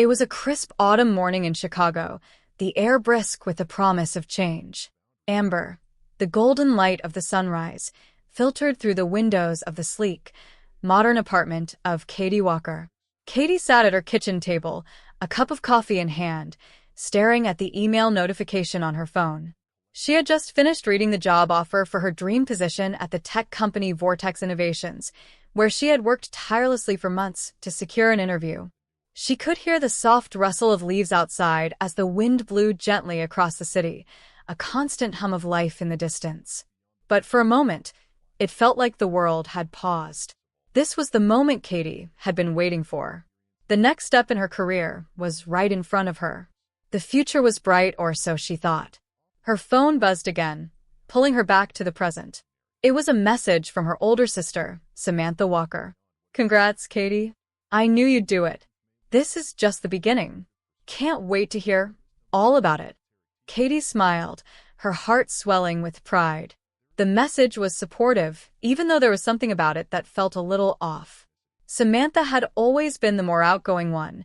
It was a crisp autumn morning in Chicago, the air brisk with the promise of change. Amber, the golden light of the sunrise, filtered through the windows of the sleek, modern apartment of Katie Walker. Katie sat at her kitchen table, a cup of coffee in hand, staring at the email notification on her phone. She had just finished reading the job offer for her dream position at the tech company Vortex Innovations, where she had worked tirelessly for months to secure an interview. She could hear the soft rustle of leaves outside as the wind blew gently across the city, a constant hum of life in the distance. But for a moment, it felt like the world had paused. This was the moment Katie had been waiting for. The next step in her career was right in front of her. The future was bright, or so she thought. Her phone buzzed again, pulling her back to the present. It was a message from her older sister, Samantha Walker. "Congrats, Katie. I knew you'd do it. This is just the beginning. Can't wait to hear all about it." Katie smiled, her heart swelling with pride. The message was supportive, even though there was something about it that felt a little off. Samantha had always been the more outgoing one,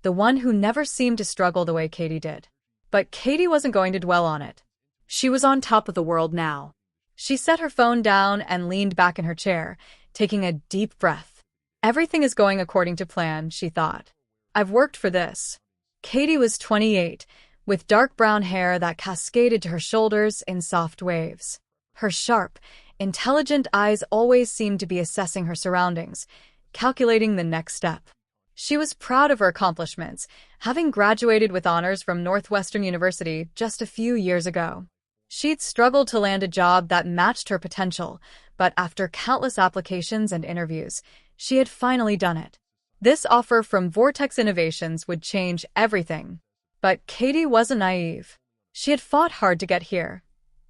the one who never seemed to struggle the way Katie did. But Katie wasn't going to dwell on it. She was on top of the world now. She set her phone down and leaned back in her chair, taking a deep breath. Everything is going according to plan, she thought. I've worked for this. Katie was 28, with dark brown hair that cascaded to her shoulders in soft waves. Her sharp, intelligent eyes always seemed to be assessing her surroundings, calculating the next step. She was proud of her accomplishments, having graduated with honors from Northwestern University just a few years ago. She'd struggled to land a job that matched her potential, but after countless applications and interviews, she had finally done it. This offer from Vortex Innovations would change everything. But Katie wasn't naive. She had fought hard to get here.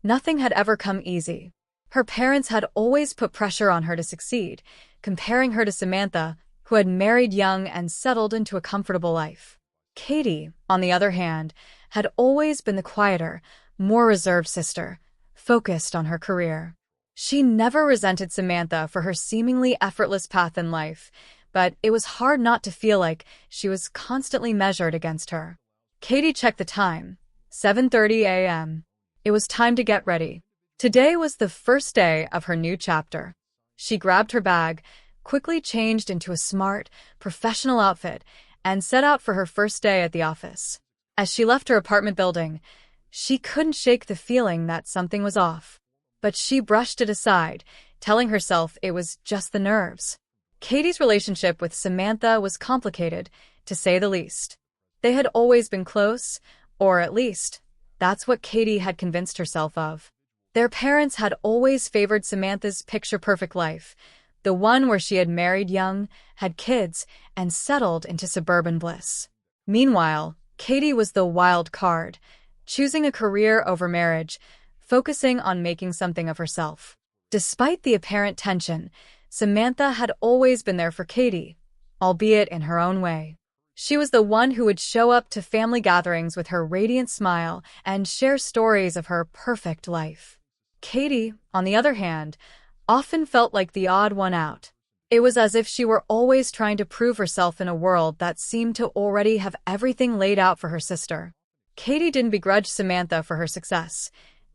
Nothing had ever come easy. Her parents had always put pressure on her to succeed, comparing her to Samantha, who had married young and settled into a comfortable life. Katie, on the other hand, had always been the quieter, more reserved sister, focused on her career. She never resented Samantha for her seemingly effortless path in life, but it was hard not to feel like she was constantly measured against her. Katie checked the time. 7:30 a.m. It was time to get ready. Today was the first day of her new chapter. She grabbed her bag, quickly changed into a smart, professional outfit, and set out for her first day at the office. As she left her apartment building, she couldn't shake the feeling that something was off. But she brushed it aside, telling herself it was just the nerves. Katie's relationship with Samantha was complicated, to say the least. They had always been close, or at least, that's what Katie had convinced herself of. Their parents had always favored Samantha's picture-perfect life, the one where she had married young, had kids, and settled into suburban bliss. Meanwhile, Katie was the wild card, choosing a career over marriage, focusing on making something of herself. Despite the apparent tension, Samantha had always been there for Katie, albeit in her own way. She was the one who would show up to family gatherings with her radiant smile and share stories of her perfect life. Katie, on the other hand, often felt like the odd one out. It was as if she were always trying to prove herself in a world that seemed to already have everything laid out for her sister. Katie didn't begrudge Samantha for her success.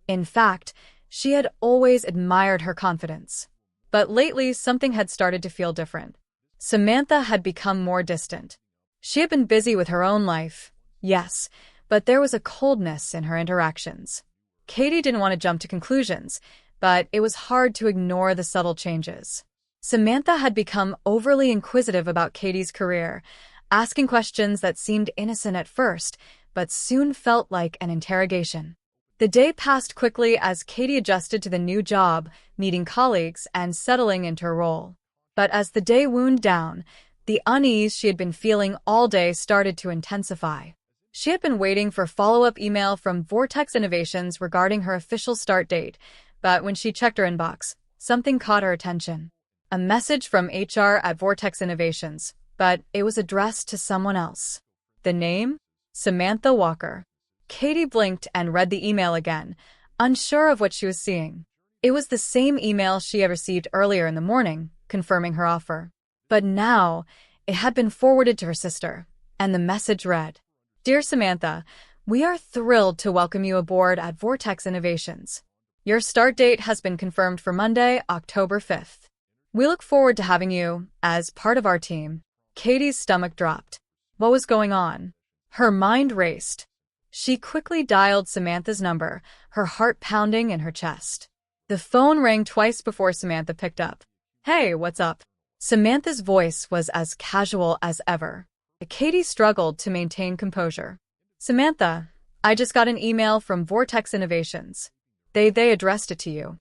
In fact, she had always admired her confidence. But lately, something had started to feel different. Samantha had become more distant. She had been busy with her own life, yes, but there was a coldness in her interactions. Katie didn't want to jump to conclusions, but it was hard to ignore the subtle changes. Samantha had become overly inquisitive about Katie's career, asking questions that seemed innocent at first, but soon felt like an interrogation. The day passed quickly as Katie adjusted to the new job, meeting colleagues, and settling into her role. But as the day wound down, the unease she had been feeling all day started to intensify. She had been waiting for follow-up email from Vortex Innovations regarding her official start date, but when she checked her inbox, something caught her attention. A message from HR at Vortex Innovations, but it was addressed to someone else. The name? Samantha Walker. Katie blinked and read the email again, unsure of what she was seeing. It was the same email she had received earlier in the morning, confirming her offer. But now, it had been forwarded to her sister, and the message read, "Dear Samantha, we are thrilled to welcome you aboard at Vortex Innovations. Your start date has been confirmed for Monday, October 5th. We look forward to having you as part of our team." Katie's stomach dropped. What was going on? Her mind raced. She quickly dialed Samantha's number, her heart pounding in her chest. The phone rang twice before Samantha picked up. "Hey, what's up?" Samantha's voice was as casual as ever. Katie struggled to maintain composure. "Samantha, I just got an email from Vortex Innovations. They addressed it to you."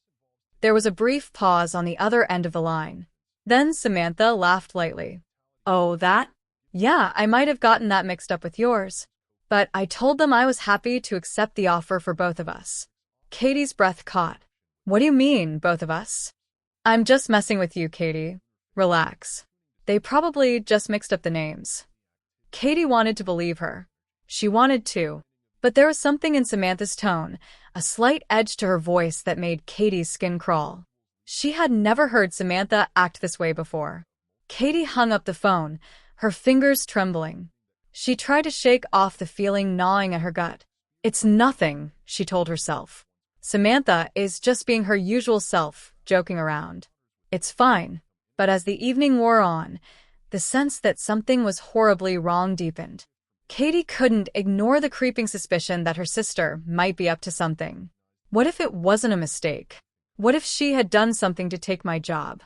There was a brief pause on the other end of the line. Then Samantha laughed lightly. "Oh, that? Yeah, I might have gotten that mixed up with yours. But I told them I was happy to accept the offer for both of us." Katie's breath caught. "What do you mean, both of us?" "I'm just messing with you, Katie. Relax. They probably just mixed up the names." Katie wanted to believe her. She wanted to. But there was something in Samantha's tone, a slight edge to her voice that made Katie's skin crawl. She had never heard Samantha act this way before. Katie hung up the phone, her fingers trembling. She tried to shake off the feeling gnawing at her gut. "It's nothing," she told herself. "Samantha is just being her usual self, joking around. It's fine." But as the evening wore on, the sense that something was horribly wrong deepened. Katie couldn't ignore the creeping suspicion that her sister might be up to something. What if it wasn't a mistake? What if she had done something to take my job?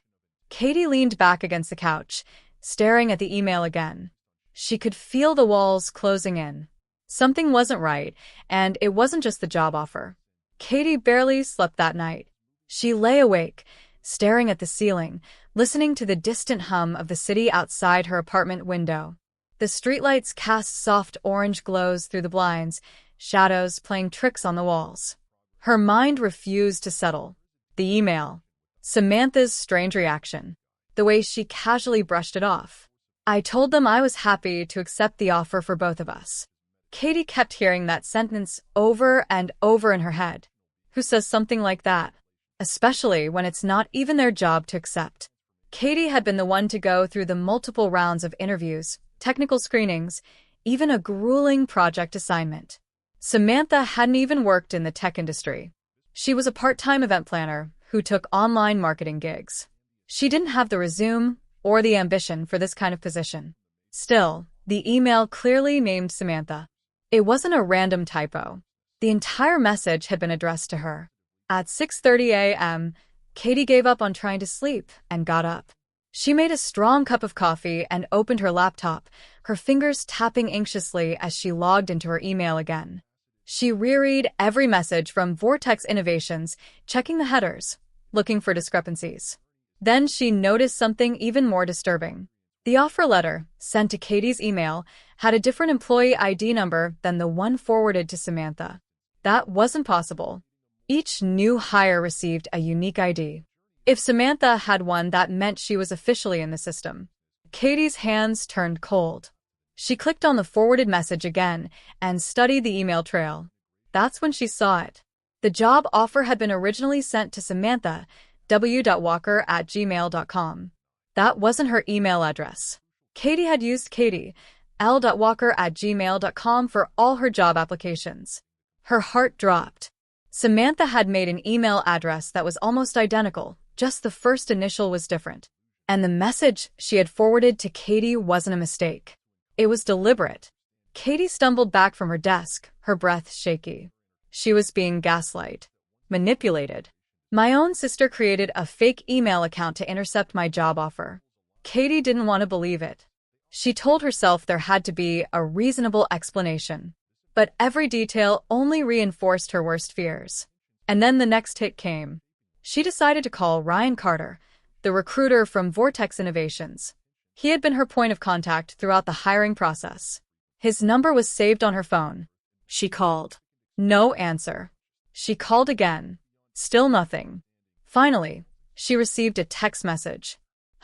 Katie leaned back against the couch, staring at the email again. She could feel the walls closing in. Something wasn't right, and it wasn't just the job offer. Katie barely slept that night. She lay awake, staring at the ceiling, listening to the distant hum of the city outside her apartment window. The streetlights cast soft orange glows through the blinds, shadows playing tricks on the walls. Her mind refused to settle. The email. Samantha's strange reaction. The way she casually brushed it off. "I told them I was happy to accept the offer for both of us." Katie kept hearing that sentence over and over in her head. Who says something like that? Especially when it's not even their job to accept. Katie had been the one to go through the multiple rounds of interviews, technical screenings, even a grueling project assignment. Samantha hadn't even worked in the tech industry. She was a part-time event planner who took online marketing gigs. She didn't have the resume or the ambition for this kind of position. Still, the email clearly named Samantha. It wasn't a random typo. The entire message had been addressed to her. At 6:30 a.m., Katie gave up on trying to sleep and got up. She made a strong cup of coffee and opened her laptop, her fingers tapping anxiously as she logged into her email again. She reread every message from Vortex Innovations, checking the headers, looking for discrepancies. Then she noticed something even more disturbing. The offer letter, sent to Katie's email, had a different employee ID number than the one forwarded to Samantha. That wasn't possible. Each new hire received a unique ID. If Samantha had one, that meant she was officially in the system. Katie's hands turned cold. She clicked on the forwarded message again and studied the email trail. That's when she saw it. The job offer had been originally sent to Samantha, w.walker@gmail.com. That wasn't her email address. Katie had used Katie, l.walker@gmail.com for all her job applications. Her heart dropped. Samantha had made an email address that was almost identical, just the first initial was different. And the message she had forwarded to Katie wasn't a mistake. It was deliberate. Katie stumbled back from her desk, her breath shaky. She was being gaslighted, manipulated. My own sister created a fake email account to intercept my job offer. Katie didn't want to believe it. She told herself there had to be a reasonable explanation. But every detail only reinforced her worst fears. And then the next hit came. She decided to call Ryan Carter, the recruiter from Vortex Innovations. He had been her point of contact throughout the hiring process. His number was saved on her phone. She called. No answer. She called again. Still nothing. Finally, she received a text message.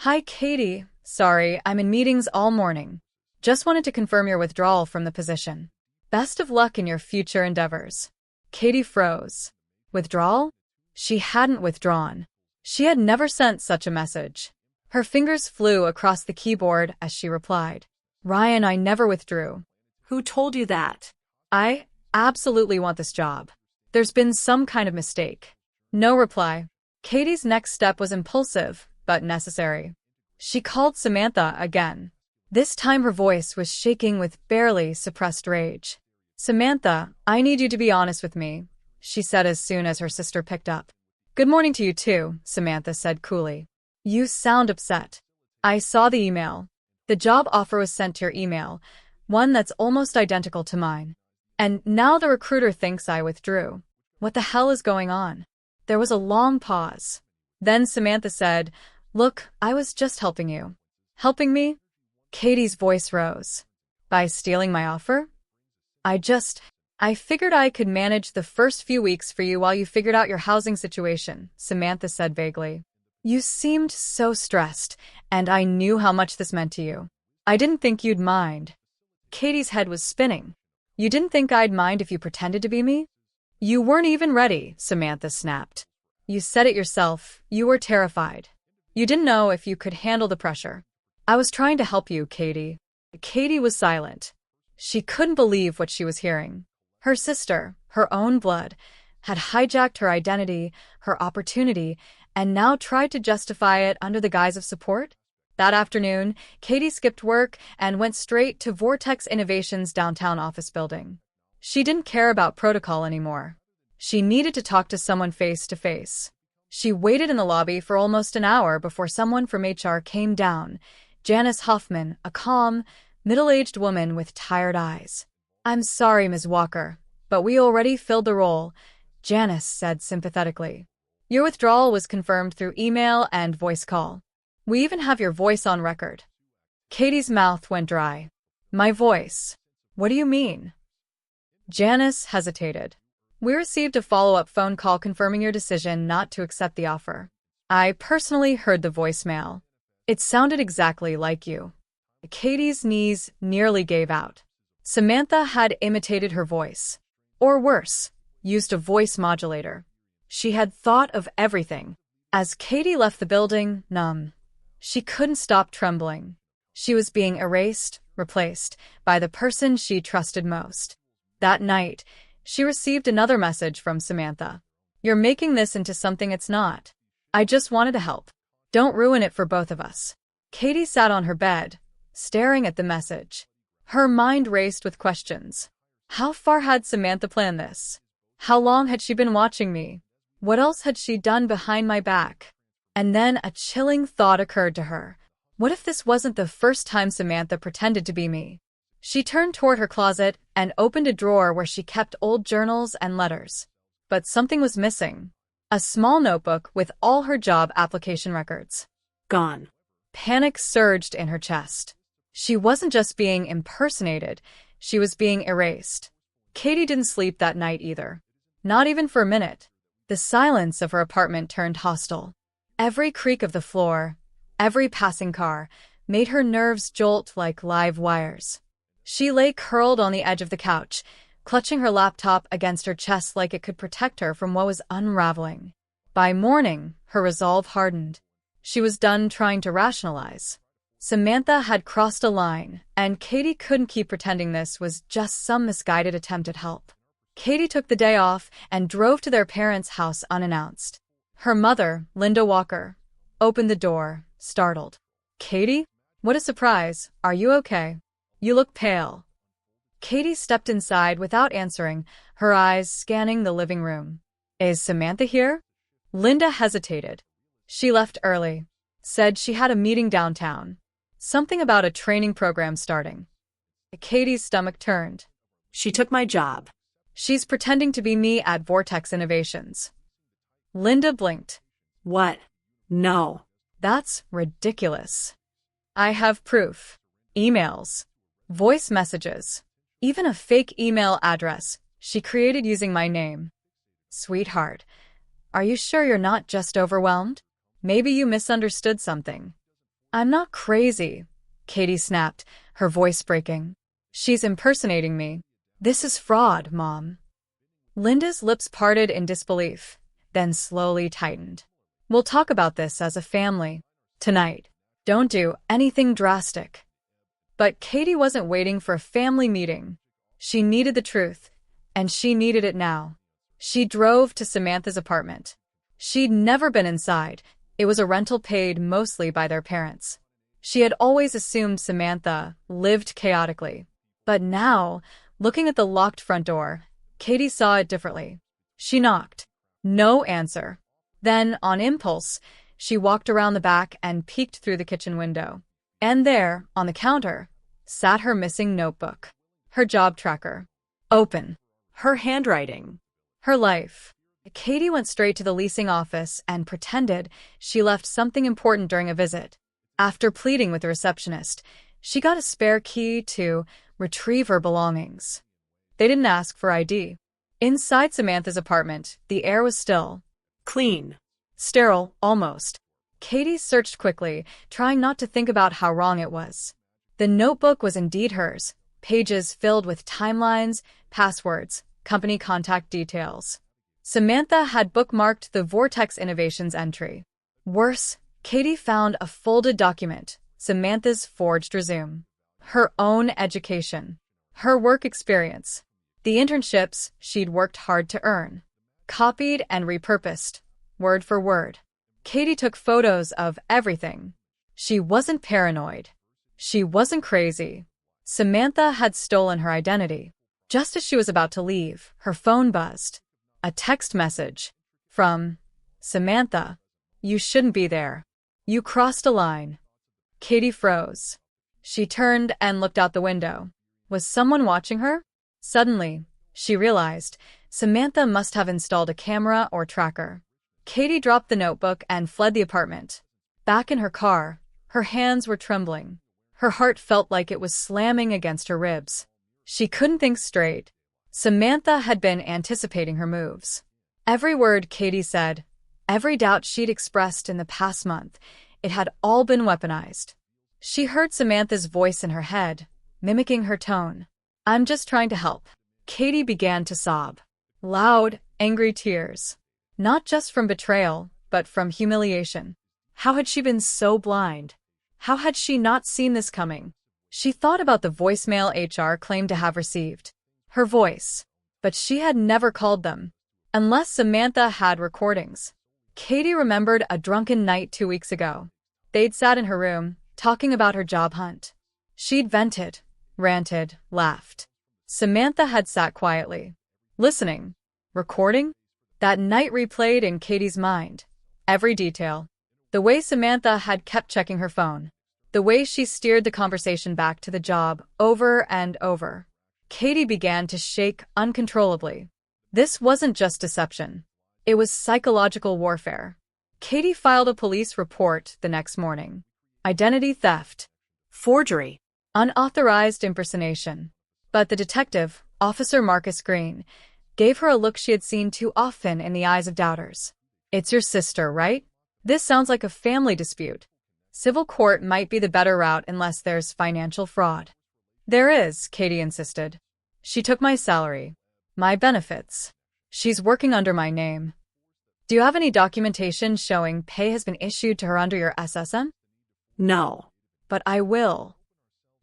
"Hi, Katie. Sorry, I'm in meetings all morning. Just wanted to confirm your withdrawal from the position. Best of luck in your future endeavors." Katie froze. Withdrawal? She hadn't withdrawn. She had never sent such a message. Her fingers flew across the keyboard as she replied. Ryan, I never withdrew. Who told you that? I absolutely want this job. There's been some kind of mistake. No reply. Katie's next step was impulsive, but necessary. She called Samantha again. This time her voice was shaking with barely suppressed rage. Samantha, I need you to be honest with me, she said as soon as her sister picked up. Good morning to you too, Samantha said coolly. You sound upset. I saw the email. The job offer was sent to your email, one that's almost identical to mine. And now the recruiter thinks I withdrew. What the hell is going on? There was a long pause. Then Samantha said, Look, I was just helping you. Helping me? Katie's voice rose. By stealing my offer? I figured I could manage the first few weeks for you while you figured out your housing situation, Samantha said vaguely. You seemed so stressed, and I knew how much this meant to you. I didn't think you'd mind. Katie's head was spinning. You didn't think I'd mind if you pretended to be me? You weren't even ready, Samantha snapped. You said it yourself, you were terrified. You didn't know if you could handle the pressure. I was trying to help you, Katie. Katie was silent. She couldn't believe what she was hearing. Her sister, her own blood, had hijacked her identity, her opportunity, and now tried to justify it under the guise of support? That afternoon, Katie skipped work and went straight to Vortex Innovations' downtown office building. She didn't care about protocol anymore. She needed to talk to someone face to face. She waited in the lobby for almost an hour before someone from HR came down. Janice Hoffman, a calm, middle-aged woman with tired eyes. I'm sorry, Ms. Walker, but we already filled the role, Janice said sympathetically. Your withdrawal was confirmed through email and voice call. We even have your voice on record. Katie's mouth went dry. My voice? What do you mean? Janice hesitated. We received a follow-up phone call confirming your decision not to accept the offer. I personally heard the voicemail. It sounded exactly like you. Katie's knees nearly gave out. Samantha had imitated her voice. Or worse, used a voice modulator. She had thought of everything. As Katie left the building, numb, she couldn't stop trembling. She was being erased, replaced, by the person she trusted most. That night, she received another message from Samantha. You're making this into something it's not. I just wanted to help. Don't ruin it for both of us. Katie sat on her bed, staring at the message. Her mind raced with questions. How far had Samantha planned this? How long had she been watching me? What else had she done behind my back? And then a chilling thought occurred to her. What if this wasn't the first time Samantha pretended to be me? She turned toward her closet and opened a drawer where she kept old journals and letters. But something was missing. A small notebook with all her job application records. Gone. Panic surged in her chest. She wasn't just being impersonated, she was being erased. Katie didn't sleep that night either. Not even for a minute. The silence of her apartment turned hostile. Every creak of the floor, every passing car, made her nerves jolt like live wires. She lay curled on the edge of the couch, clutching her laptop against her chest like it could protect her from what was unraveling. By morning, her resolve hardened. She was done trying to rationalize. Samantha had crossed a line, and Katie couldn't keep pretending this was just some misguided attempt at help. Katie took the day off and drove to their parents' house unannounced. Her mother, Linda Walker, opened the door, startled. Katie? What a surprise. Are you okay? You look pale. Katie stepped inside without answering, her eyes scanning the living room. Is Samantha here? Linda hesitated. She left early. Said she had a meeting downtown. Something about a training program starting. Katie's stomach turned. She took my job. She's pretending to be me at Vortex Innovations. Linda blinked. What? No. That's ridiculous. I have proof. Emails. Voice messages. Even a fake email address she created using my name. Sweetheart, are you sure you're not just overwhelmed? Maybe you misunderstood something. I'm not crazy, Katie snapped, her voice breaking. She's impersonating me. This is fraud, Mom. Linda's lips parted in disbelief, then slowly tightened. We'll talk about this as a family. Tonight. Don't do anything drastic. But Katie wasn't waiting for a family meeting. She needed the truth, and she needed it now. She drove to Samantha's apartment. She'd never been inside. It was a rental paid mostly by their parents. She had always assumed Samantha lived chaotically. But now, looking at the locked front door, Katie saw it differently. She knocked. No answer. Then, on impulse, she walked around the back and peeked through the kitchen window. And there, on the counter, sat her missing notebook. Her job tracker. Open. Her handwriting. Her life. Katie went straight to the leasing office and pretended she left something important during a visit. After pleading with the receptionist, she got a spare key to retrieve her belongings. They didn't ask for ID. Inside Samantha's apartment, the air was still. Clean. Sterile, almost. Katie searched quickly, trying not to think about how wrong it was. The notebook was indeed hers, pages filled with timelines, passwords, company contact details. Samantha had bookmarked the Vortex Innovations entry. Worse, Katie found a folded document, Samantha's forged resume. Her own education. Her work experience. The internships she'd worked hard to earn. Copied and repurposed, word for word. Katie took photos of everything. She wasn't paranoid. She wasn't crazy. Samantha had stolen her identity. Just as she was about to leave, her phone buzzed. A text message. From Samantha. You shouldn't be there. You crossed a line. Katie froze. She turned and looked out the window. Was someone watching her? Suddenly, she realized Samantha must have installed a camera or tracker. Katie dropped the notebook and fled the apartment. Back in her car, her hands were trembling. Her heart felt like it was slamming against her ribs. She couldn't think straight. Samantha had been anticipating her moves. Every word Katie said, every doubt she'd expressed in the past month, it had all been weaponized. She heard Samantha's voice in her head, mimicking her tone. I'm just trying to help. Katie began to sob. Loud, angry tears. Not just from betrayal, but from humiliation. How had she been so blind? How had she not seen this coming? She thought about the voicemail HR claimed to have received. Her voice. But she had never called them. Unless Samantha had recordings. Katie remembered a drunken night 2 weeks ago. They'd sat in her room, talking about her job hunt. She'd vented, ranted, laughed. Samantha had sat quietly. Listening. Recording? That night replayed in Katie's mind. Every detail. The way Samantha had kept checking her phone. The way she steered the conversation back to the job over and over. Katie began to shake uncontrollably. This wasn't just deception. It was psychological warfare. Katie filed a police report the next morning. Identity theft. Forgery. Unauthorized impersonation. But the detective, Officer Marcus Green, gave her a look she had seen too often in the eyes of doubters. It's your sister, right? This sounds like a family dispute. Civil court might be the better route unless there's financial fraud. There is, Katie insisted. She took my salary. My benefits. She's working under my name. Do you have any documentation showing pay has been issued to her under your SSN? No. But I will.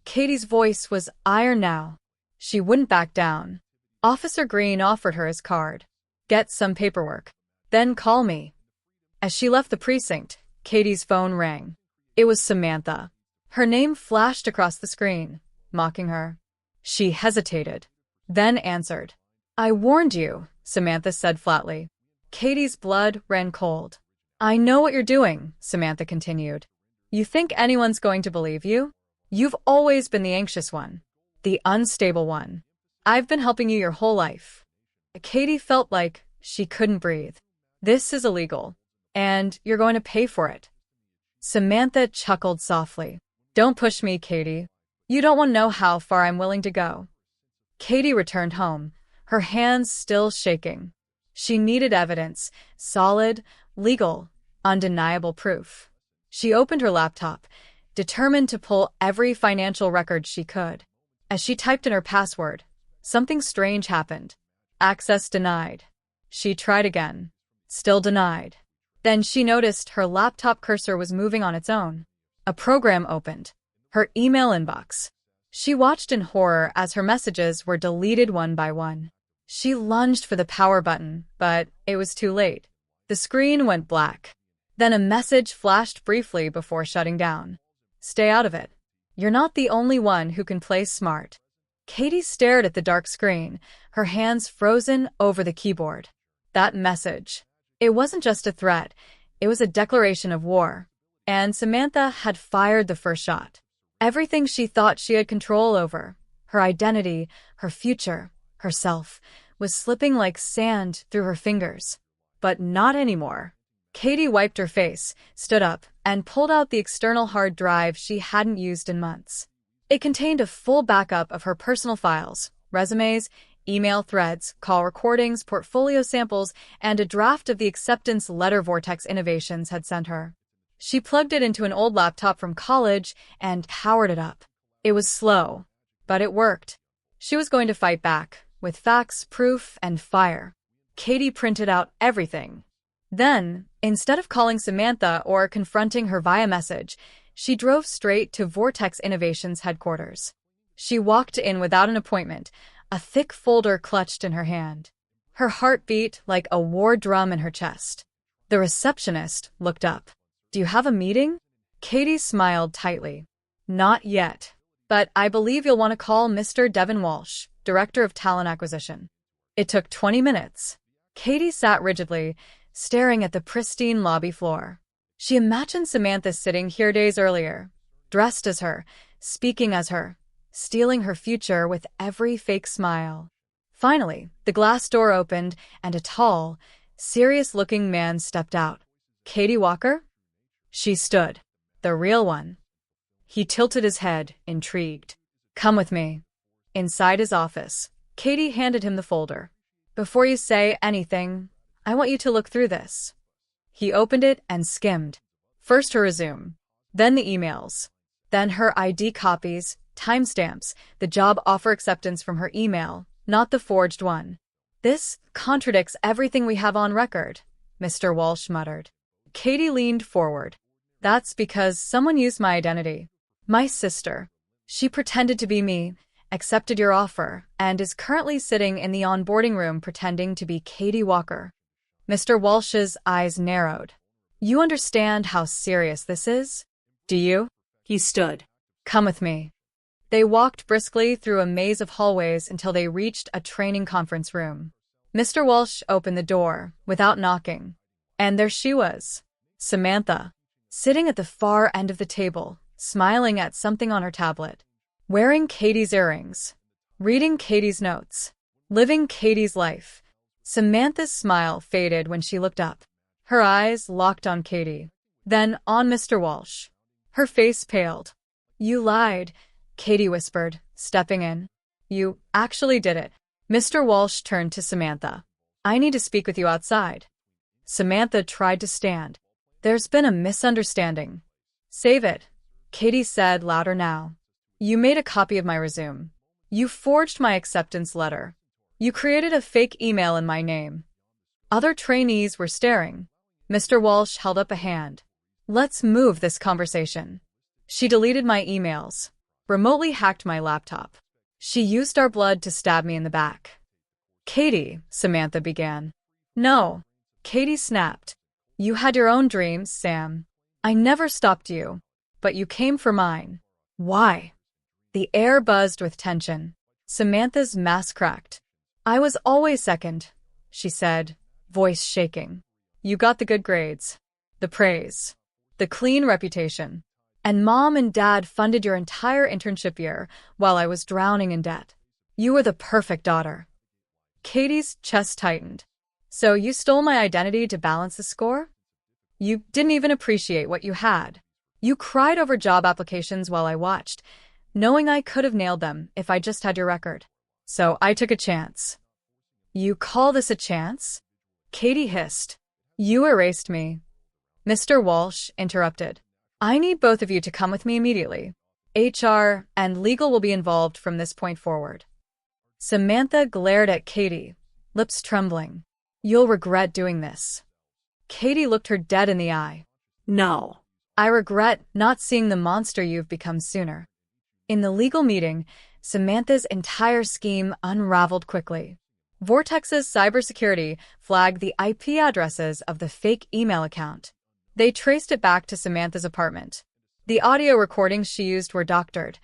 Katie's voice was iron now. She wouldn't back down. Officer Green offered her his card. Get some paperwork. Then call me. As she left the precinct, Katie's phone rang. It was Samantha. Her name flashed across the screen, mocking her. She hesitated, then answered. I warned you, Samantha said flatly. Katie's blood ran cold. I know what you're doing, Samantha continued. You think anyone's going to believe you? You've always been the anxious one, the unstable one. I've been helping you your whole life. Katie felt like she couldn't breathe. This is illegal, and you're going to pay for it. Samantha chuckled softly. Don't push me, Katie. You don't want to know how far I'm willing to go. Katie returned home, her hands still shaking. She needed evidence, solid, legal, undeniable proof. She opened her laptop, determined to pull every financial record she could. As she typed in her password, something strange happened. Access denied. She tried again. Still denied. Then she noticed her laptop cursor was moving on its own. A program opened. Her email inbox. She watched in horror as her messages were deleted one by one. She lunged for the power button, but it was too late. The screen went black. Then a message flashed briefly before shutting down. Stay out of it. You're not the only one who can play smart. Katie stared at the dark screen, her hands frozen over the keyboard. That message. It wasn't just a threat, it was a declaration of war. And Samantha had fired the first shot. Everything she thought she had control over, her identity, her future, herself, was slipping like sand through her fingers. But not anymore. Katie wiped her face, stood up, and pulled out the external hard drive she hadn't used in months. It contained a full backup of her personal files, resumes, email threads, call recordings, portfolio samples, and a draft of the acceptance letter Vortex Innovations had sent her. She plugged it into an old laptop from college and powered it up. It was slow, but it worked. She was going to fight back, with facts, proof, and fire. Katie printed out everything. Then, instead of calling Samantha or confronting her via message, she drove straight to Vortex Innovations headquarters. She walked in without an appointment, a thick folder clutched in her hand. Her heart beat like a war drum in her chest. The receptionist looked up. Do you have a meeting? Katie smiled tightly. Not yet. But I believe you'll want to call Mr. Devin Walsh, Director of Talent Acquisition. It took 20 minutes. Katie sat rigidly, staring at the pristine lobby floor. She imagined Samantha sitting here days earlier, dressed as her, speaking as her, stealing her future with every fake smile. Finally, the glass door opened and a tall, serious-looking man stepped out. Katie Walker? She stood. The real one. He tilted his head, intrigued. Come with me. Inside his office, Katie handed him the folder. Before you say anything, I want you to look through this. He opened it and skimmed. First her resume, then the emails, then her ID copies, timestamps, the job offer acceptance from her email, not the forged one. This contradicts everything we have on record, Mr. Walsh muttered. Katie leaned forward. That's because someone used my identity. My sister. She pretended to be me, accepted your offer, and is currently sitting in the onboarding room pretending to be Katie Walker. Mr. Walsh's eyes narrowed. You understand how serious this is? Do you? He stood. Come with me. They walked briskly through a maze of hallways until they reached a training conference room. Mr. Walsh opened the door, without knocking. And there she was, Samantha, sitting at the far end of the table, smiling at something on her tablet, wearing Katie's earrings, reading Katie's notes, living Katie's life. Samantha's smile faded when she looked up. Her eyes locked on Katie, then on Mr. Walsh. Her face paled. You lied, Katie whispered, stepping in. You actually did it. Mr. Walsh turned to Samantha. I need to speak with you outside. Samantha tried to stand. There's been a misunderstanding. Save it, Katie said louder now. You made a copy of my resume. You forged my acceptance letter. You created a fake email in my name. Other trainees were staring. Mr. Walsh held up a hand. Let's move this conversation. She deleted my emails, remotely hacked my laptop. She used our blood to stab me in the back. Katie, Samantha began. No, Katie snapped. You had your own dreams, Sam. I never stopped you, but you came for mine. Why? The air buzzed with tension. Samantha's mask cracked. I was always second, she said, voice shaking. You got the good grades, the praise, the clean reputation. And Mom and Dad funded your entire internship year while I was drowning in debt. You were the perfect daughter. Katie's chest tightened. So you stole my identity to balance the score? You didn't even appreciate what you had. You cried over job applications while I watched, knowing I could have nailed them if I just had your record. So I took a chance. You call this a chance? Katie hissed. You erased me. Mr. Walsh interrupted. I need both of you to come with me immediately. HR and legal will be involved from this point forward. Samantha glared at Katie, lips trembling. You'll regret doing this. Katie looked her dead in the eye. No. I regret not seeing the monster you've become sooner. In the legal meeting, Samantha's entire scheme unraveled quickly. Vortex's cybersecurity flagged the IP addresses of the fake email account. They traced it back to Samantha's apartment. The audio recordings she used were doctored,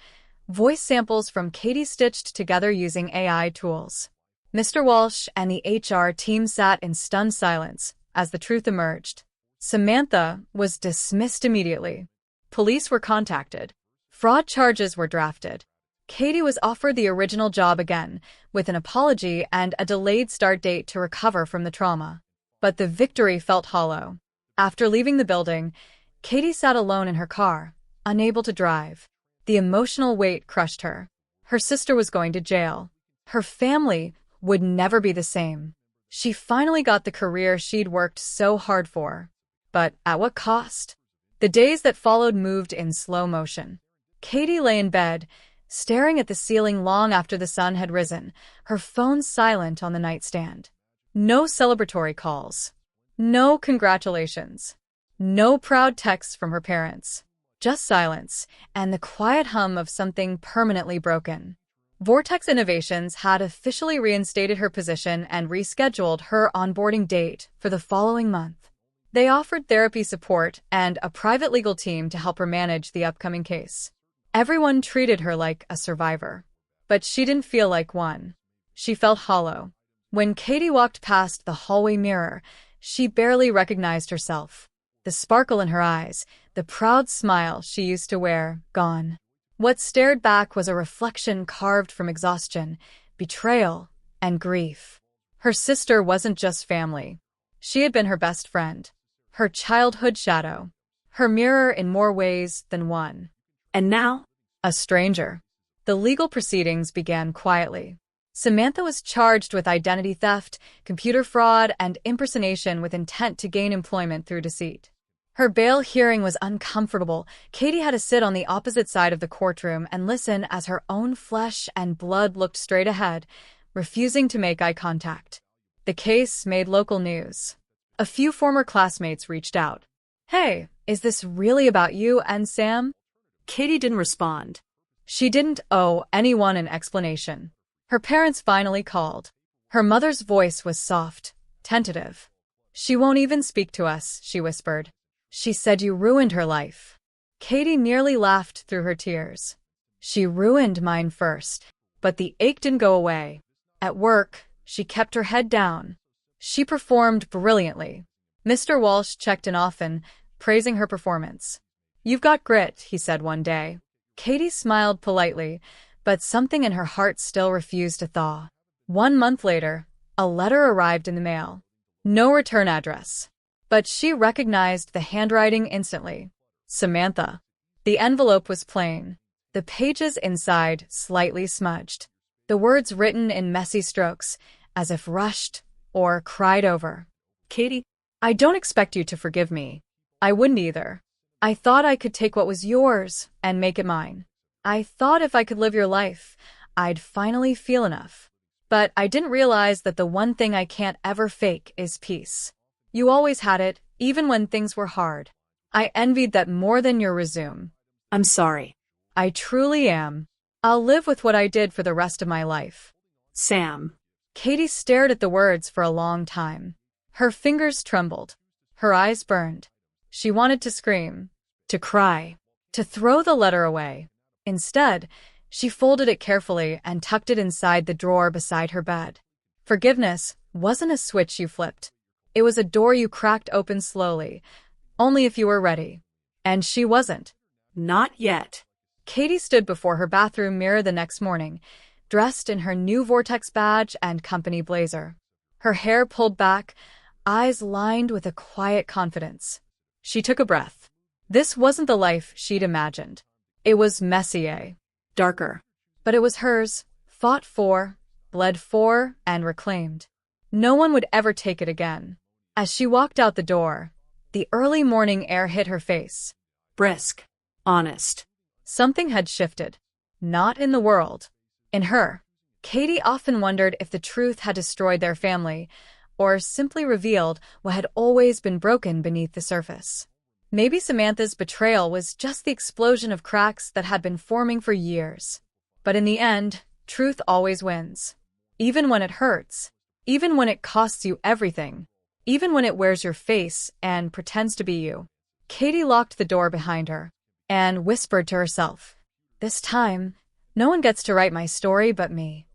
voice samples from Katie stitched together using AI tools. Mr. Walsh and the HR team sat in stunned silence as the truth emerged. Samantha was dismissed immediately. Police were contacted. Fraud charges were drafted. Katie was offered the original job again, with an apology and a delayed start date to recover from the trauma. But the victory felt hollow. After leaving the building, Katie sat alone in her car, unable to drive. The emotional weight crushed her. Her sister was going to jail. Her family would never be the same. She finally got the career she'd worked so hard for. But at what cost? The days that followed moved in slow motion. Katie lay in bed, staring at the ceiling long after the sun had risen, her phone silent on the nightstand. No celebratory calls. No congratulations. No proud texts from her parents. Just silence, and the quiet hum of something permanently broken. Vortex Innovations had officially reinstated her position and rescheduled her onboarding date for the following month. They offered therapy support and a private legal team to help her manage the upcoming case. Everyone treated her like a survivor. But she didn't feel like one. She felt hollow. When Katie walked past the hallway mirror, she barely recognized herself. The sparkle in her eyes, the proud smile she used to wear, gone. What stared back was a reflection carved from exhaustion, betrayal, and grief. Her sister wasn't just family. She had been her best friend, her childhood shadow, her mirror in more ways than one. And now? A stranger. The legal proceedings began quietly. Samantha was charged with identity theft, computer fraud, and impersonation with intent to gain employment through deceit. Her bail hearing was uncomfortable. Katie had to sit on the opposite side of the courtroom and listen as her own flesh and blood looked straight ahead, refusing to make eye contact. The case made local news. A few former classmates reached out. "Hey, is this really about you and Sam?" Katie didn't respond. She didn't owe anyone an explanation. Her parents finally called. Her mother's voice was soft, tentative. "She won't even speak to us," she whispered. "She said you ruined her life." Katie nearly laughed through her tears. "She ruined mine first." But the ache didn't go away. At work, she kept her head down. She performed brilliantly. Mr. Walsh checked in often, praising her performance. "You've got grit," he said one day. Katie smiled politely, but something in her heart still refused to thaw. 1 month later, a letter arrived in the mail. No return address. But she recognized the handwriting instantly. Samantha. The envelope was plain. The pages inside slightly smudged. The words written in messy strokes, as if rushed or cried over. "Katie, I don't expect you to forgive me. I wouldn't either. I thought I could take what was yours and make it mine. I thought if I could live your life, I'd finally feel enough. But I didn't realize that the one thing I can't ever fake is peace. You always had it, even when things were hard. I envied that more than your resume." I'm sorry. "I truly am. I'll live with what I did for the rest of my life." Sam. Katie stared at the words for a long time. Her fingers trembled. Her eyes burned. She wanted to scream, to cry, to throw the letter away. Instead, she folded it carefully and tucked it inside the drawer beside her bed. Forgiveness wasn't a switch you flipped. It was a door you cracked open slowly, only if you were ready. And she wasn't. Not yet. Katie stood before her bathroom mirror the next morning, dressed in her new Vortex badge and company blazer. Her hair pulled back, eyes lined with a quiet confidence. She took a breath. This wasn't the life she'd imagined. It was messier. Darker. But it was hers, fought for, bled for, and reclaimed. No one would ever take it again. As she walked out the door, the early morning air hit her face. Brisk. Honest. Something had shifted. Not in the world. In her. Katie often wondered if the truth had destroyed their family, or simply revealed what had always been broken beneath the surface. Maybe Samantha's betrayal was just the explosion of cracks that had been forming for years. But in the end, truth always wins. Even when it hurts. Even when it costs you everything. Even when it wears your face and pretends to be you. Katie locked the door behind her and whispered to herself, "This time, no one gets to write my story but me."